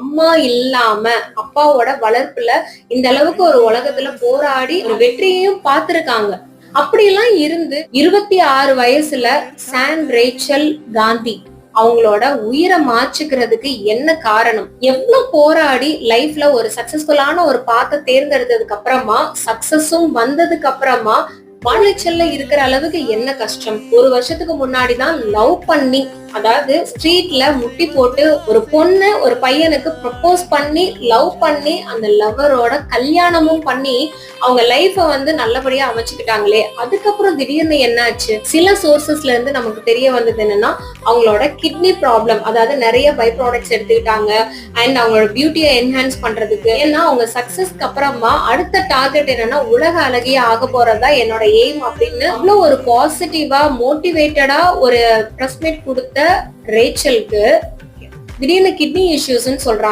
அம்மா இல்லாம அப்பாவோட வளர்ப்புல இந்த அளவுக்கு ஒரு உலகத்துல போராடி ஒரு வெற்றியையும் பார்த்திருக்காங்க. அப்படியெல்லாம் இருந்து 26 வயசுல சான் ரேச்சல் காந்தி அவங்களோட உயிரை மாச்சுக்கிறதுக்கு என்ன காரணம்? எவ்வளவு போராடி லைஃப்ல ஒரு சக்சஸ்ஃபுல்லான ஒரு பாத்தை தேர்ந்தெடுத்ததுக்கு அப்புறமா சக்சஸும் வந்ததுக்கு அப்புறமா வாழைச்சல்ல இருக்கிற அளவுக்கு என்ன கஷ்டம்? ஒரு வருஷத்துக்கு முன்னாடிதான் லவ் பண்ணி, அதாவது ஸ்ட்ரீட்ல முட்டி போட்டு ஒரு பொண்ணு ஒரு பையனுக்கு ப்ரப்போஸ் பண்ணி லவ் பண்ணி அந்த லவ்வரோட கல்யாணமும் பண்ணி அவங்க லைஃப நல்லபடியா அமைச்சுக்கிட்டாங்களே, அதுக்கப்புறம் திடீர்னு என்னாச்சு? சில சோர்சஸ்ல இருந்து நமக்கு தெரிய வந்தது என்னன்னா, அவங்களோட கிட்னி ப்ராப்ளம், அதாவது நிறைய பை ப்ராடக்ட்ஸ் எடுத்துக்கிட்டாங்க அண்ட் அவங்களோட பியூட்டியை என்ஹான்ஸ் பண்றதுக்கு. ஏன்னா அவங்க சக்சஸ்க்கு அப்புறமா அடுத்த டார்கெட் என்னன்னா உலக அழகிய ஆக போறதா என்னோட எய்ம் அப்படின்னு அவ்வளவு ஒரு பாசிட்டிவா மோட்டிவேட்டடா ஒரு பிரஸ் மீட் கொடுத்த ரேச்சலுக்கு திடீர்னு கிட்னி இஷ்யூஸ்ன்னு சொல்றாங்க.